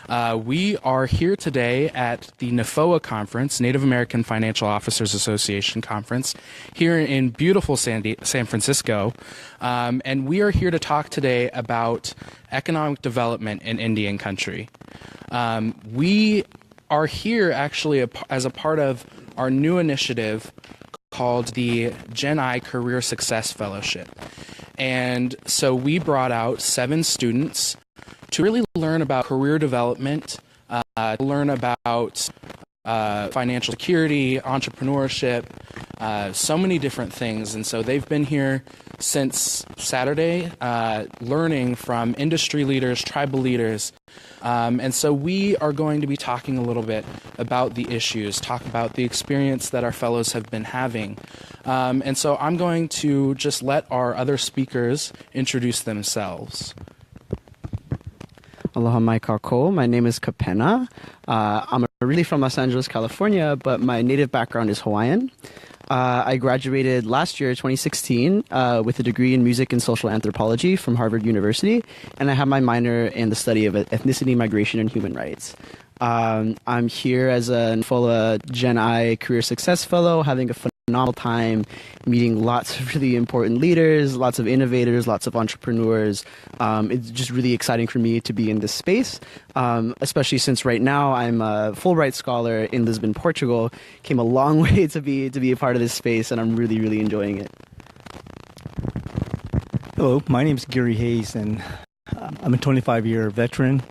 We are here today at the NAFOA conference, Native American Financial Officers Association conference, here in beautiful San Francisco. And we are here to talk today about economic development in Indian country. We are here actually as a part of our new initiative called the Gen I Career Success Fellowship. And so we brought out 7 students to really learn about career development, learn about financial security, entrepreneurship, so many different things. And so they've been here since Saturday, learning from industry leaders, tribal leaders. And so we are going to be talking a little bit about the issues, talk about the experience that our fellows have been having. And so I'm going to just let our other speakers introduce themselves. Aloha mai kako. My name is Kapena. I'm originally from Los Angeles, California, but my native background is Hawaiian. I graduated last year, 2016, with a degree in music and social anthropology from Harvard University, and I have my minor in the study of ethnicity, migration, and human rights. I'm here as a NAFOA Gen I Career Success Fellow, having a phenomenal time meeting lots of really important leaders, lots of innovators, lots of entrepreneurs. It's just really exciting for me to be in this space, especially since right now I'm a Fulbright scholar in Lisbon, Portugal. Came a long way to be a part of this space, and I'm really, really enjoying it. Hello, my name is Gary Hayes, and I'm a 25-year veteran,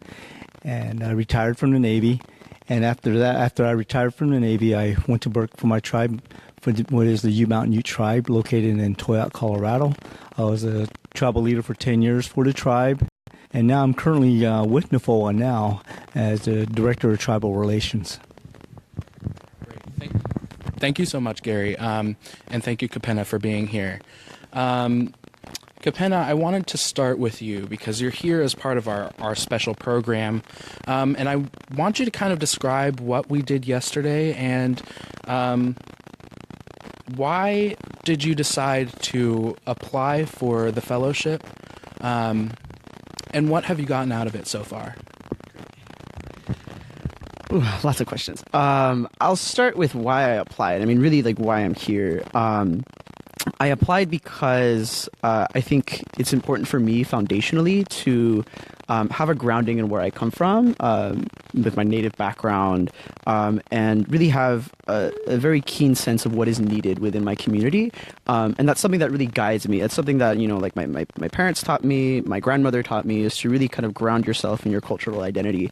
and I retired from the Navy. And after I retired from the Navy, I went to work for my tribe, for what is the Ute Mountain Ute tribe, located in Toyac, Colorado. I was a tribal leader for 10 years for the tribe, and now I'm currently with NAFOA now as the Director of Tribal Relations. Great. Thank you so much, Gary, and thank you, Kapena, for being here. Kapena, I wanted to start with you because you're here as part of our special program, and I want you to kind of describe what we did yesterday and why did you decide to apply for the fellowship, and what have you gotten out of it so far? Ooh, lots of questions. I'll start with why I applied. I mean, really, like, why I'm here. I applied because I think it's important for me foundationally to have a grounding in where I come from, with my native background, and really have a very keen sense of what is needed within my community. And that's something that really guides me. It's something that, like my parents taught me, my grandmother taught me, is to really kind of ground yourself in your cultural identity.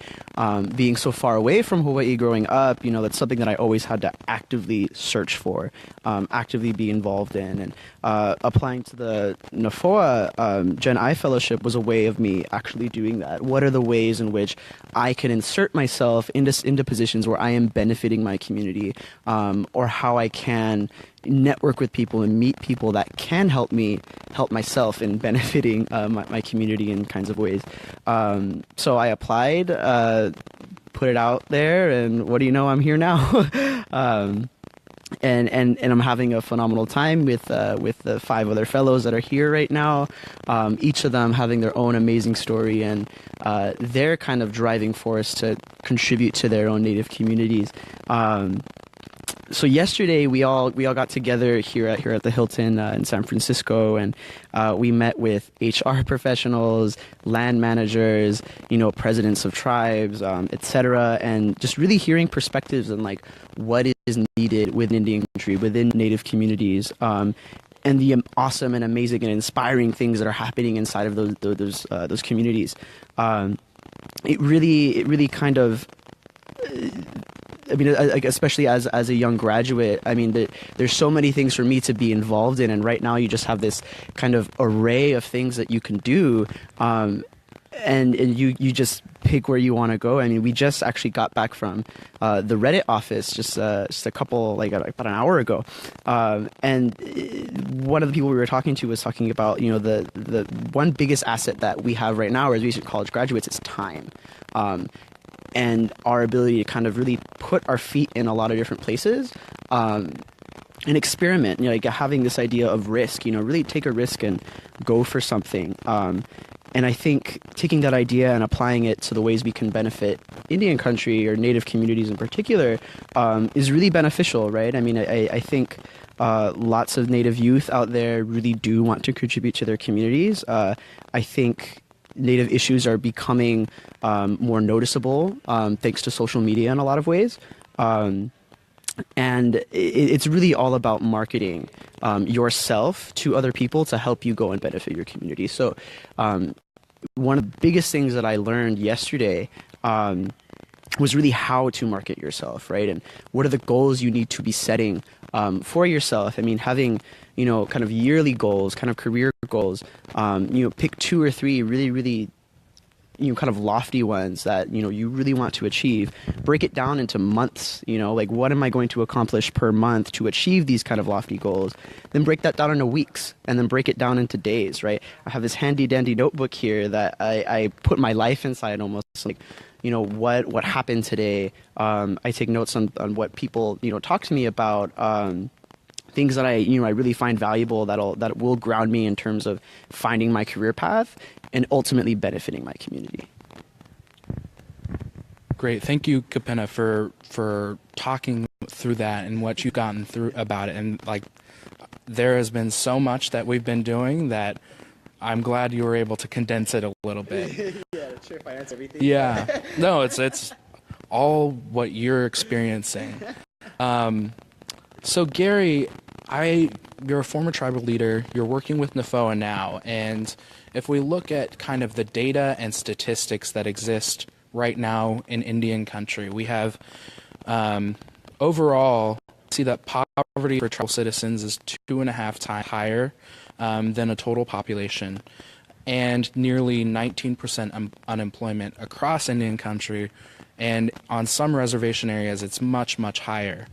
Being so far away from Hawaii growing up, that's something that I always had to actively search for, actively be involved in. And applying to the NAFOA Gen I Fellowship was a way of me actually doing that. What are the ways in which I can insert myself into positions where I am benefiting my community, or how I can network with people and meet people that can help me help myself in benefiting my community in kinds of ways. So I applied, put it out there, and what do you know, I'm here now. And I'm having a phenomenal time with the 5 other fellows that are here right now. Each of them having their own amazing story and their kind of driving force to contribute to their own native communities. So yesterday we all got together here at the Hilton in San Francisco, and we met with HR professionals, land managers, presidents of tribes, etc., and just really hearing perspectives on like what is needed within Indian country, within Native communities, and the awesome and amazing and inspiring things that are happening inside of those communities. It really kind of. I mean, especially as a young graduate, I mean, there's so many things for me to be involved in, and right now you just have this kind of array of things that you can do, and you just pick where you want to go. I mean, we just actually got back from the Reddit office just a couple, like about an hour ago, and one of the people we were talking to was talking about, the one biggest asset that we have right now as recent college graduates is time. And our ability to kind of really put our feet in a lot of different places, and experiment, like having this idea of risk, really take a risk and go for something. And I think taking that idea and applying it to the ways we can benefit Indian country or Native communities in particular is really beneficial, right? I mean, I think lots of Native youth out there really do want to contribute to their communities. I think Native issues are becoming more noticeable thanks to social media in a lot of ways. And it's really all about marketing yourself to other people to help you go and benefit your community. So one of the biggest things that I learned yesterday was really how to market yourself, right? And what are the goals you need to be setting for yourself? I mean, having, kind of yearly goals, kind of career goals, pick 2 or 3 really kind of lofty ones that you really want to achieve. Break it down into months. Like, what am I going to accomplish per month to achieve these kind of lofty goals? Then break that down into weeks, and then break it down into days. Right? I have this handy dandy notebook here that I put my life inside, almost like what happened today. I take notes on what people talk to me about. Things that I really find valuable that will ground me in terms of finding my career path and ultimately benefiting my community. Great. Thank you, Kapena, for talking through that and what you've gotten through about it. And there has been so much that we've been doing that I'm glad you were able to condense it a little bit. Yeah, sure, if I answer everything. Yeah. No, it's all what you're experiencing. So Gary, you're a former tribal leader. You're working with NAFOA now, and if we look at kind of the data and statistics that exist right now in Indian country, we have overall see that poverty for tribal citizens is 2.5 times higher than a total population, and nearly 19% unemployment across Indian country, and on some reservation areas it's much, much higher.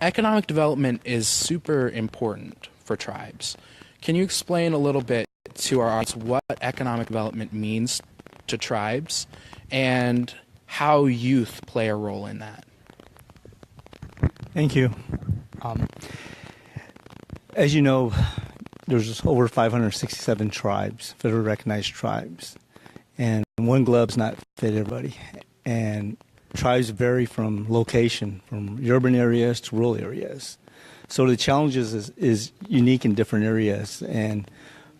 Economic development is super important for tribes. Can you explain a little bit to our audience what economic development means to tribes and how youth play a role in that? Thank you. As you know, there's over 567 tribes, federally recognized tribes, and one glove's not fit everybody. And tribes vary from location, from urban areas to rural areas. So the challenges is unique in different areas. And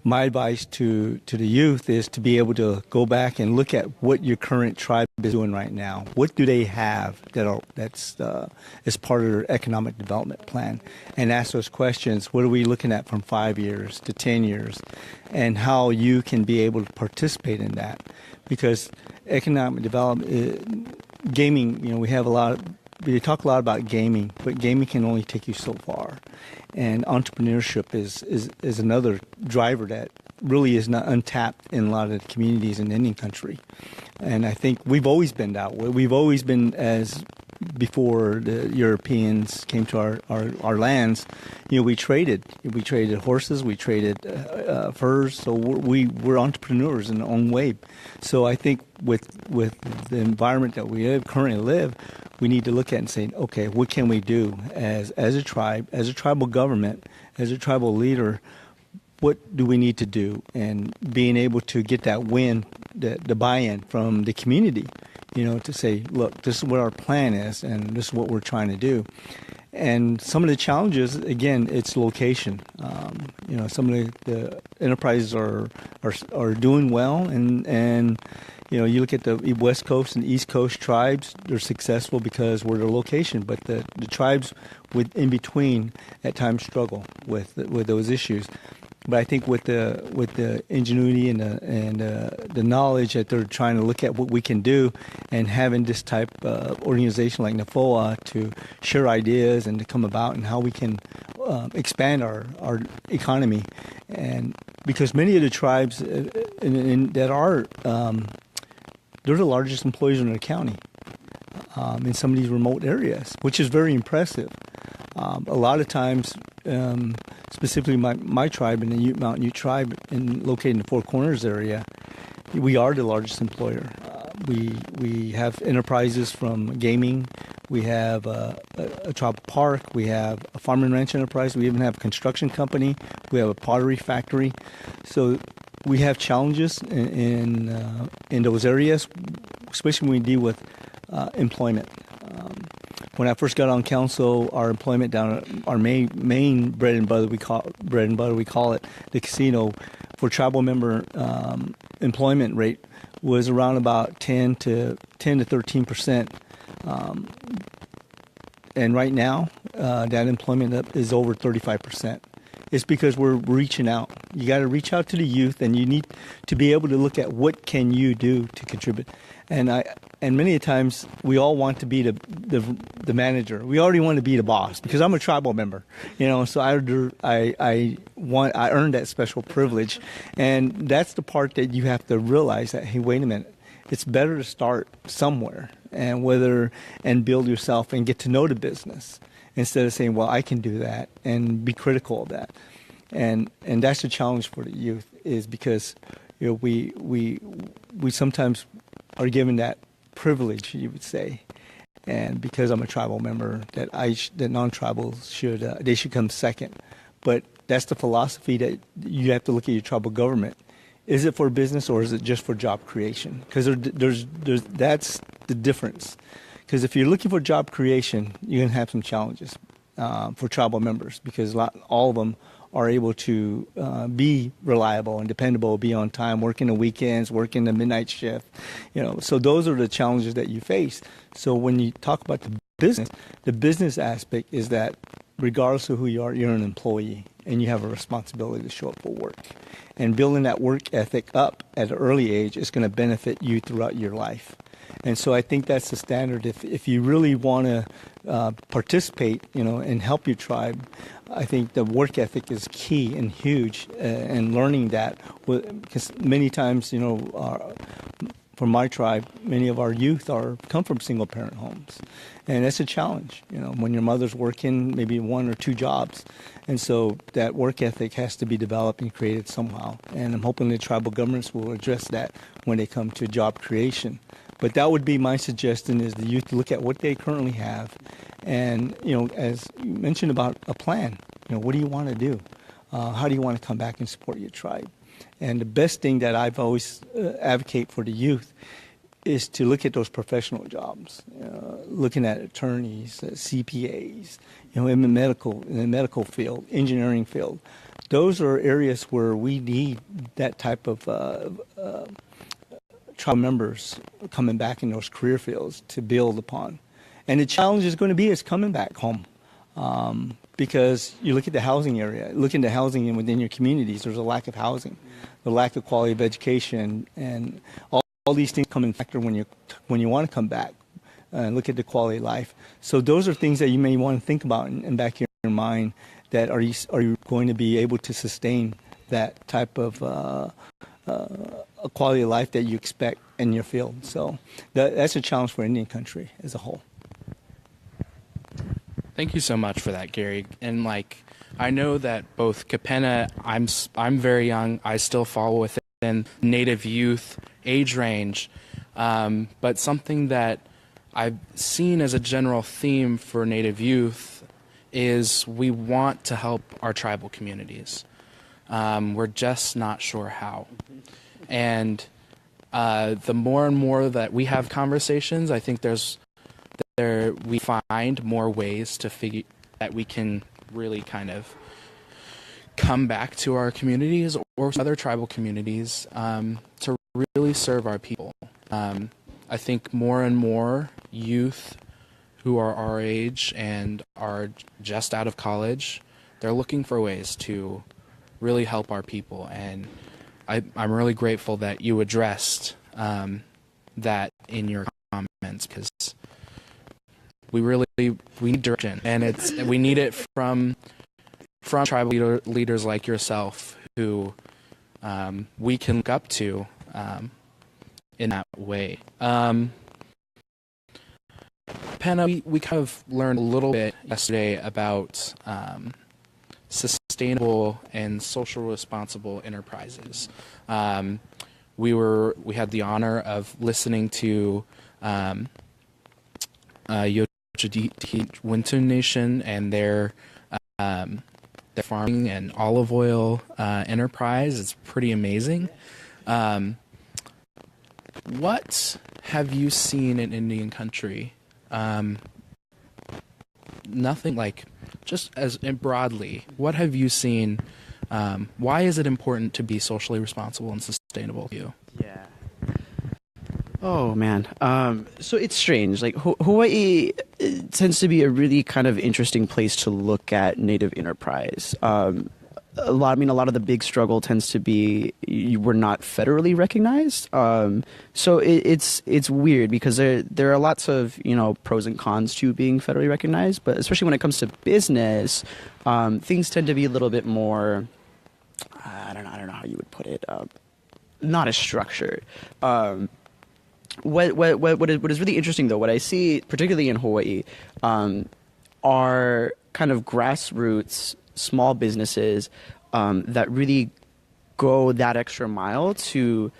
my advice to the youth is to be able to go back and look at what your current tribe is doing right now. What do they have that's as part of their economic development plan? And ask those questions. What are we looking at from 5 years to 10 years? And how you can be able to participate in that. Because economic development, gaming, we talk a lot about gaming, but gaming can only take you so far. And entrepreneurship is another driver that really is not untapped in a lot of the communities in Indian country. And I think we've always been that way. We've always been, as before the Europeans came to our lands, we traded. We traded horses, we traded furs, so we're entrepreneurs in our own way. So I think with the environment that we currently live, we need to look at and say, okay, what can we do as a tribe, as a tribal government, as a tribal leader? What do we need to do? And being able to get that win, the buy-in from the community, to say, look, this is what our plan is, and this is what we're trying to do. And some of the challenges, again, it's location. Some of the enterprises are doing well, and you look at the West Coast and East Coast tribes, they're successful because we're their location. But the tribes in between at times struggle with those issues. But I think with the ingenuity and the knowledge that they're trying to look at what we can do, and having this type of organization like NAFOA to share ideas and to come about and how we can expand our economy, and because many of the tribes that are they're the largest employers in the county in some of these remote areas, which is very impressive. A lot of times, specifically my tribe and the Mountain Ute tribe, located in the Four Corners area, we are the largest employer. We have enterprises from gaming. We have a tribal park. We have a farm and ranch enterprise. We even have a construction company. We have a pottery factory. So we have challenges in those areas, especially when we deal with employment. When I first got on council, our employment down, our main bread and butter, we call it, the casino, for tribal member employment rate was around about 10 to 13%. And right now, that employment up is over 35%. It's because we're reaching out. You got to reach out to the youth, and you need to be able to look at what can you do to contribute. And many times we all want to be the manager. We already want to be the boss because I'm a tribal member, So I earned that special privilege, and that's the part that you have to realize that, hey, wait a minute, it's better to start somewhere and build yourself and get to know the business, instead of saying, well, I can do that, and be critical of that. And that's the challenge for the youth, is because we sometimes are given that privilege, you would say, and because I'm a tribal member, that non-tribals should come second. But that's the philosophy that you have to look at your tribal government. Is it for business, or is it just for job creation? Because that's the difference. Because if you're looking for job creation, you're going to have some challenges for tribal members, because all of them are able to be reliable and dependable, be on time, working the weekends, working the midnight shift. So those are the challenges that you face. So when you talk about the business aspect is that regardless of who you are, you're an employee, and you have a responsibility to show up for work. And building that work ethic up at an early age is going to benefit you throughout your life. And so I think that's the standard. If you really want to participate, and help your tribe, I think the work ethic is key and huge, and learning that, because many times, for my tribe, many of our youth come from single-parent homes, and that's a challenge. When your mother's working maybe one or two jobs, and so that work ethic has to be developed and created somehow. And I'm hoping the tribal governments will address that when they come to job creation. But that would be my suggestion: is the youth to look at what they currently have, and as you mentioned about a plan. What do you want to do? How do you want to come back and support your tribe? And the best thing that I've always advocate for the youth is to look at those professional jobs, looking at attorneys, CPAs, in the medical field, engineering field. Those are areas where we need that type of tribe members coming back in those career fields to build upon. And the challenge is going to be coming back home. Because you look at the housing area, look into housing within your communities, there's a lack of housing, the lack of quality of education, and all these things come in factor when you want to come back and look at the quality of life. So those are things that you may want to think about in back of your mind, that are you going to be able to sustain that type of a quality of life that you expect in your field. So that's a challenge for Indian country as a whole. Thank you so much for that, Gary. And I know that both Kapena, I'm very young. I still fall within Native youth age range. But something that I've seen as a general theme for Native youth is we want to help our tribal communities. We're just not sure how. And the more and more that we have conversations, I think we find more ways to figure that we can really kind of come back to our communities or other tribal communities to really serve our people. I think more and more youth who are our age and are just out of college, they're looking for ways to really help our people. And I'm really grateful that you addressed that in your comments, because we need direction, and we need it from tribal leaders like yourself, who we can look up to in that way. Penna, we kind of learned a little bit yesterday about sustainable and social responsible enterprises. We had the honor of listening to Wintun Nation and their their farming and olive oil enterprise. It's pretty amazing. What have you seen in Indian country? Nothing like, just as broadly, what have you seen? Why is it important to be socially responsible and sustainable to you? Yeah. Oh man. So it's strange. Like Hawaii tends to be a really kind of interesting place to look at native enterprise. A lot of the big struggle tends to be we're not federally recognized. So it's weird because there are lots of pros and cons to being federally recognized, but especially when it comes to business, things tend to be a little bit more. I don't know how you would put it. Not as structured. What is really interesting though, what I see particularly in Hawaii, are kind of grassroots small businesses that really go that extra mile to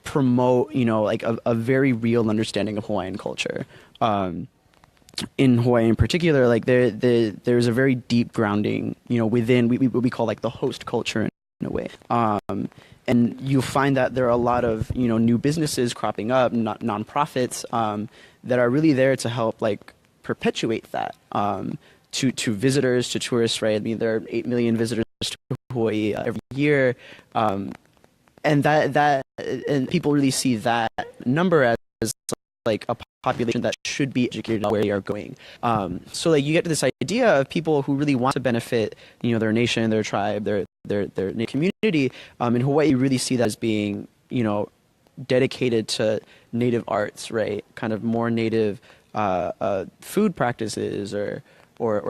promote, like a very real understanding of Hawaiian culture. In Hawaii in particular, like there's a very deep grounding, within what we call like the host culture in a way. And you find that there are a lot of, new businesses cropping up, nonprofits, that are really there to help like perpetuate that, to visitors, to tourists, right? I mean, there are 8 million visitors to Hawaii every year. And and people really see that number as like a population that should be educated on where they are going. So like you get to this idea of people who really want to benefit, their nation, their tribe, their native community. In Hawaii, you really see that as being, dedicated to native arts, right? Kind of more native food practices or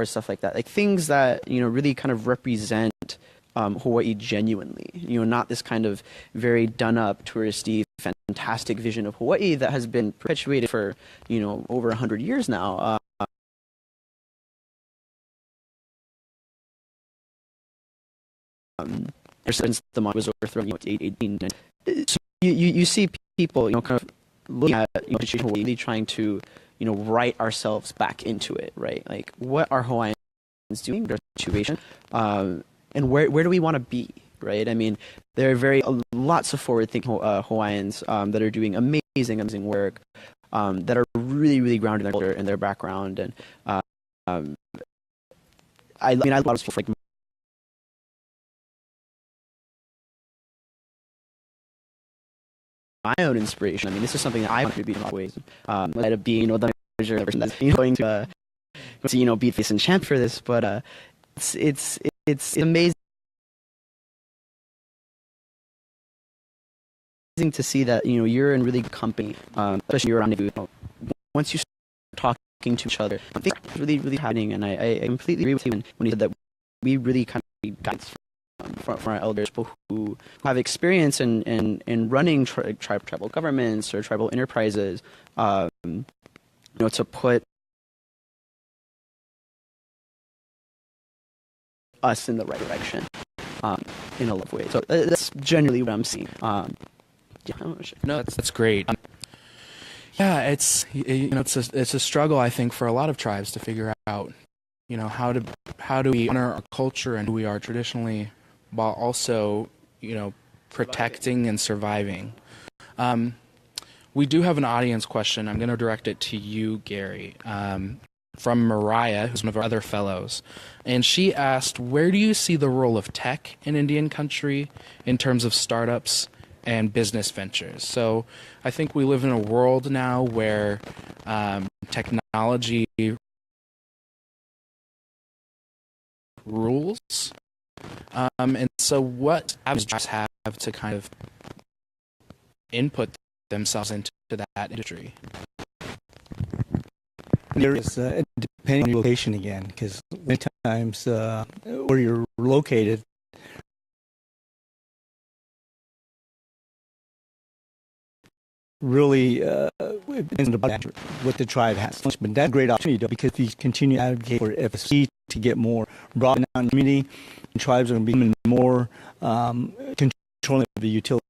stuff like that. Like things that, really kind of represent Hawaii genuinely, not this kind of very done up, touristy, fantastic vision of Hawaii that has been perpetuated for, over 100 years now. Since the monarch was overthrown, 818. So you see people, kind of looking at Hawaii, really trying to, write ourselves back into it, right? Like, what are Hawaiians doing? Their situation, and where do we want to be, right? I mean, there are lots of forward-thinking Hawaiians that are doing amazing work, that are really, really grounded in their culture and their background, and I love people like my own inspiration. I mean, this is something that I want to be in a lot of ways. Instead of being, the manager, the person that's going to beat face and champ for this, but it's amazing to see that you're in really good company, especially around once you start talking to each other. I think it's really, really happening, and I completely agree with you when you said that we really kind of need guidance from our elders, people who have experience in running tribal governments or tribal enterprises, to put us in the right direction, in a lot of ways. So that's generally what I'm seeing. I'm not sure. No, that's great. Yeah, it's a struggle, I think, for a lot of tribes to figure out, how do we honor our culture and who we are traditionally, while also, protecting and surviving. We do have an audience question. I'm going to direct it to you, Gary, from Mariah, who's one of our other fellows. And she asked, where do you see the role of tech in Indian country in terms of startups and business ventures? So I think we live in a world now where technology rules. And so what avenues have to kind of input themselves into that industry? There is, depending on your location again, because many times where you're located, really depends on what the tribe has. But that's a great opportunity, though, because we continue to advocate for FSC to get more broad down community, and tribes are becoming more controlling of the utilities.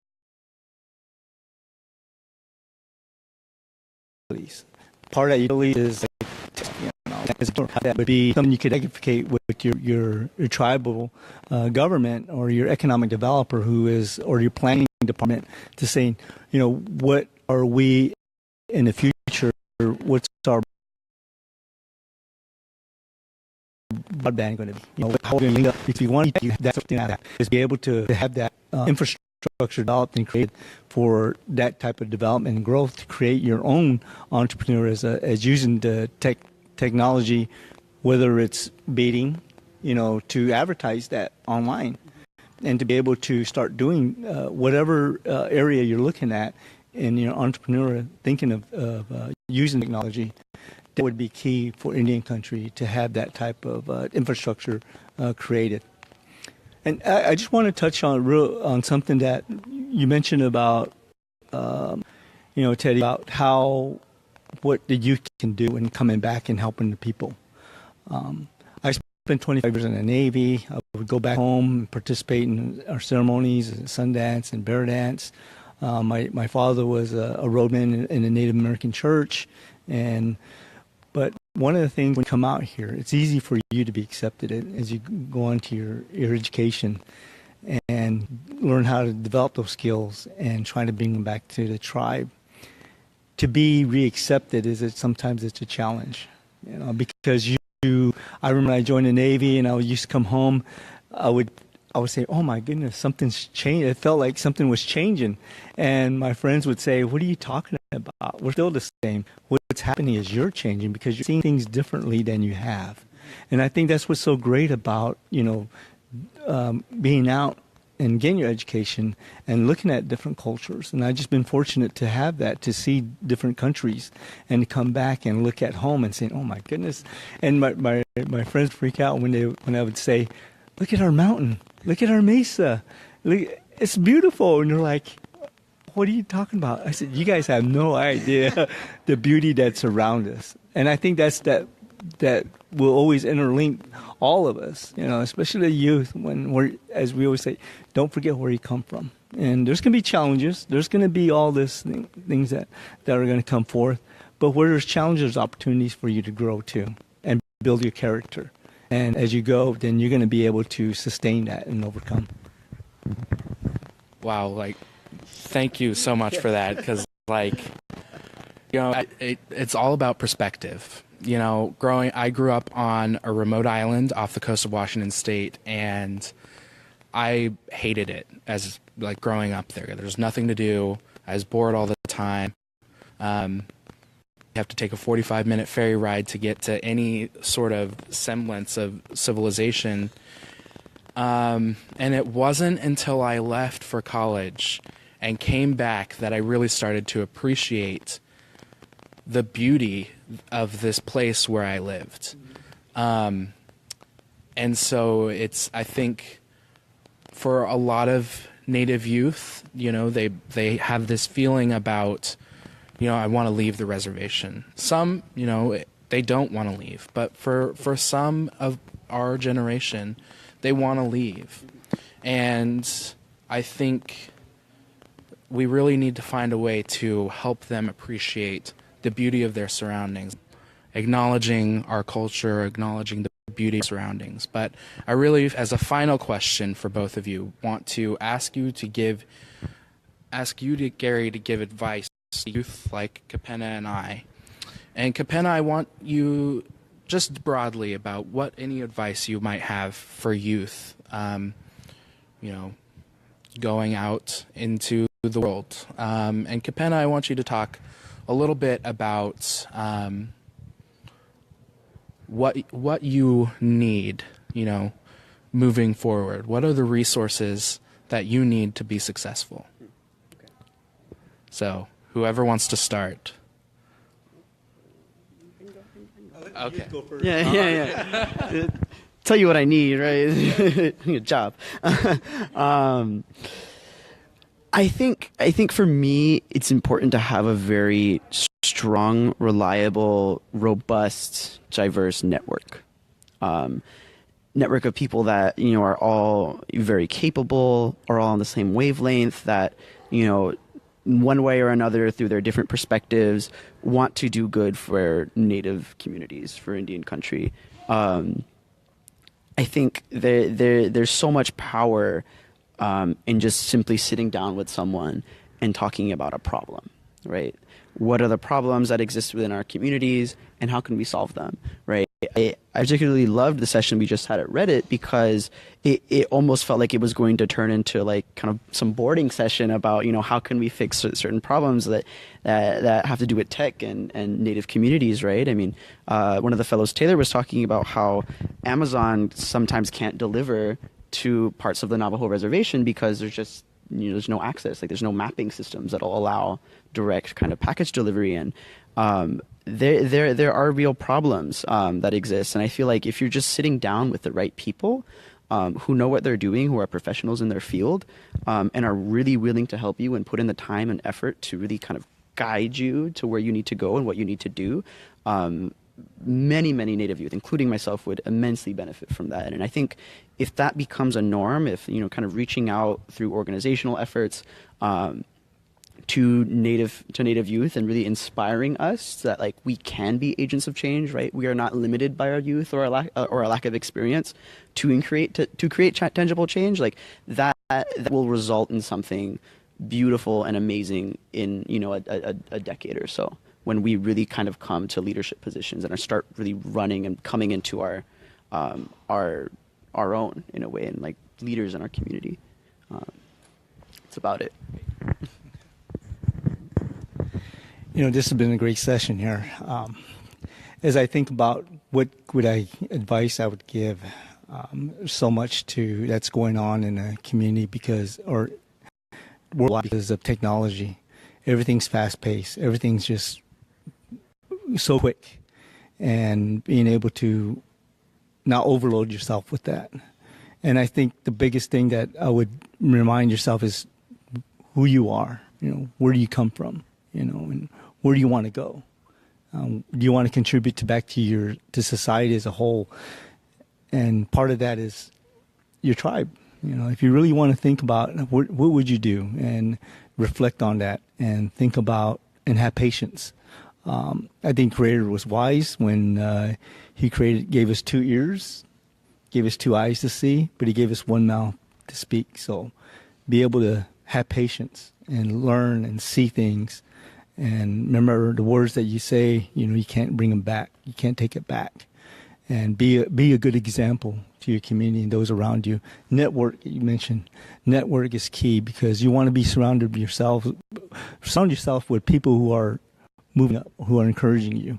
Part of that utility is that would be something you could advocate with your tribal government or your economic developer or your planning department to say, what are we in the future? What's our broadband going to be? How are we going to link up? If you want to do that, something like that is be able to have that infrastructure developed and created for that type of development and growth to create your own entrepreneur as using the technology, whether it's baiting, to advertise that online and to be able to start doing whatever area you're looking at in your entrepreneur thinking of using technology. That would be key for Indian country to have that type of infrastructure created. And I just want to touch on something that you mentioned about, Teddy, about what the youth can do when coming back and helping the people. I spent 25 years in the Navy. I would go back home and participate in our ceremonies, Sundance and Bear Dance. My father was a roadman in a Native American church, but one of the things when you come out here, it's easy for you to be accepted as you go on to your education and learn how to develop those skills and try to bring them back to the tribe. To be reaccepted sometimes it's a challenge, because I remember I joined the Navy and I used to come home, I would say, oh my goodness, something's changed. It felt like something was changing. And my friends would say, what are you talking about? We're still the same. What's happening is you're changing because you're seeing things differently than you have. And I think that's what's so great about, being out and getting your education and looking at different cultures. And I've just been fortunate to have that, to see different countries and to come back and look at home and say, oh my goodness. And my friends freak out when I would say, look at our mountain. Look at our mesa. Look, it's beautiful. And they're like, what are you talking about? I said, you guys have no idea the beauty that's around us. And I think that will always interlink all of us, especially the youth, when as we always say, don't forget where you come from. And there's going to be challenges. There's going to be all these things that are going to come forth. But where there's challenges, there's opportunities for you to grow too and build your character. And as you go, then you're going to be able to sustain that and overcome. Wow, thank you so much for that, because, it's all about perspective. I grew up on a remote island off the coast of Washington State, and I hated it as, growing up there. There's nothing to do. I was bored all the time. You have to take a 45-minute ferry ride to get to any sort of semblance of civilization. And it wasn't until I left for college and came back that I really started to appreciate the beauty of this place where I lived. And so I think for a lot of Native youth, they have this feeling about, I want to leave the reservation. Some, they don't want to leave. But for some of our generation, they want to leave. And I think we really need to find a way to help them appreciate the beauty of their surroundings, acknowledging our culture, acknowledging the beauty of surroundings. But I really, as a final question for both of you, want to ask you, Gary, to give advice to youth like Kapena and I. And Kapena, I want you just broadly about what any advice you might have for youth, going out into the world. And Kapena, I want you to talk a little bit about what you need, moving forward. What are the resources that you need to be successful? Okay. So, whoever wants to start. Okay. Yeah. Tell you what I need, right? Good job. I think for me, it's important to have a very strong, reliable, robust, diverse network. Network of people that, are all very capable, are all on the same wavelength, that, one way or another, through their different perspectives, want to do good for Native communities, for Indian country. I think there's so much power in just simply sitting down with someone and talking about a problem, right? What are the problems that exist within our communities, and how can we solve them, right? I particularly loved the session we just had at Reddit because it almost felt like it was going to turn into like kind of some boarding session about, how can we fix certain problems that have to do with tech and Native communities, right? I mean, one of the fellows, Taylor, was talking about how Amazon sometimes can't deliver to parts of the Navajo reservation because there's just there's no access, like there's no mapping systems that'll allow direct kind of package delivery. And there are real problems that exist, and I feel like if you're just sitting down with the right people who know what they're doing, who are professionals in their field, and are really willing to help you and put in the time and effort to really kind of guide you to where you need to go and what you need to do, many Native youth, including myself, would immensely benefit from that. And I think if that becomes a norm, if kind of reaching out through organizational efforts to Native youth and really inspiring us that like we can be agents of change, right? We are not limited by our youth or a lack of experience to create tangible change. Like that will result in something beautiful and amazing in a decade or so, when we really kind of come to leadership positions and start really running and coming into our own in a way, and like leaders in our community. That's about it. This has been a great session here. As I think about what advice I would give, so much that's going on in a community worldwide because of technology. Everything's fast paced. Everything's just so quick, and being able to not overload yourself with that. And I think the biggest thing that I would remind yourself is who you are. Where do you come from? And where do you want to go? Do you want to contribute back to society as a whole? And part of that is your tribe. If you really want to think about what would you do, and reflect on that, and think about and have patience. I think Creator was wise when he gave us 2 ears, gave us 2 eyes to see, but he gave us 1 mouth to speak. So be able to have patience and learn and see things, and remember the words that you say, you can't bring them back. You can't take it back. And be a good example to your community and those around you. Network, you mentioned. Network is key, because you want to be surround yourself with people who are moving up, who are encouraging you,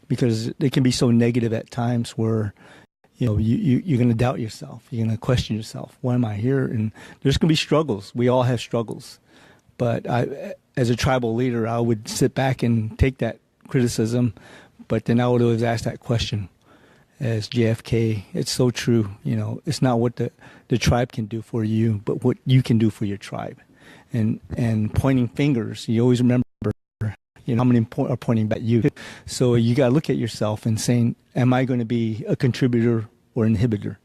because they can be so negative at times where you're going to doubt yourself. You're going to question yourself. Why am I here? And there's going to be struggles. We all have struggles. But as a tribal leader, I would sit back and take that criticism, but then I would always ask that question. As JFK, it's so true. It's not what the tribe can do for you, but what you can do for your tribe. And pointing fingers, you always remember, how many are pointing back at you. So you got to look at yourself and saying, am I going to be a contributor or inhibitor?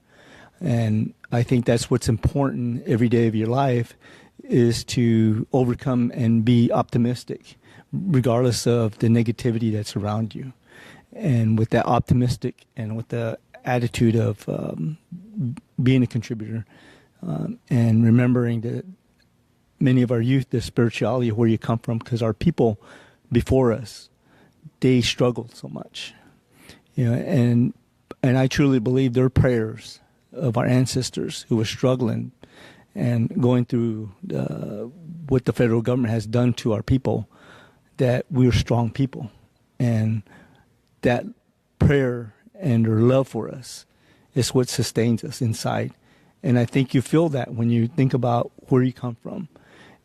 And I think that's what's important every day of your life, is to overcome and be optimistic, regardless of the negativity that's around you. And with that optimistic and with the attitude of being a contributor, and remembering that many of our youth, the spirituality of where you come from, because our people before us, they struggled so much. And I truly believe their prayers of our ancestors who were struggling and going through what the federal government has done to our people, that we're strong people. And that prayer and their love for us is what sustains us inside. And I think you feel that when you think about where you come from.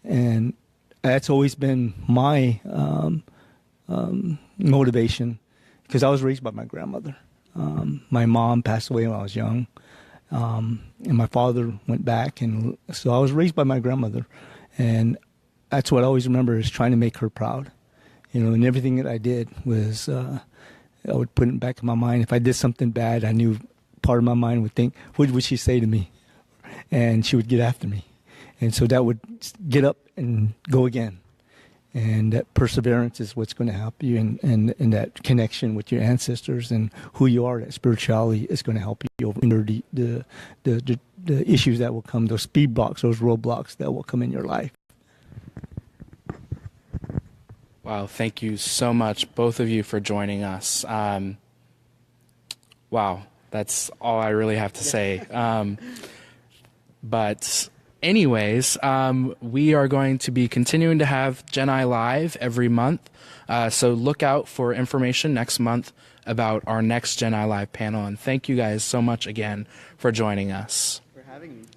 And that's always been my motivation, because I was raised by my grandmother. My mom passed away when I was young, and my father went back. And so I was raised by my grandmother. And that's what I always remember, is trying to make her proud. And everything that I did was... I would put it back in my mind. If I did something bad, I knew part of my mind would think, what would she say to me? And she would get after me. And so that would get up and go again. And that perseverance is what's going to help you, and that connection with your ancestors and who you are, that spirituality is going to help you over the issues that will come, those speed blocks, those roadblocks that will come in your life. Wow, thank you so much, both of you, for joining us. Wow, that's all I really have to say. But anyways, we are going to be continuing to have Gen-I Live every month. So look out for information next month about our next Gen-I Live panel. And thank you guys so much again for joining us. For having me.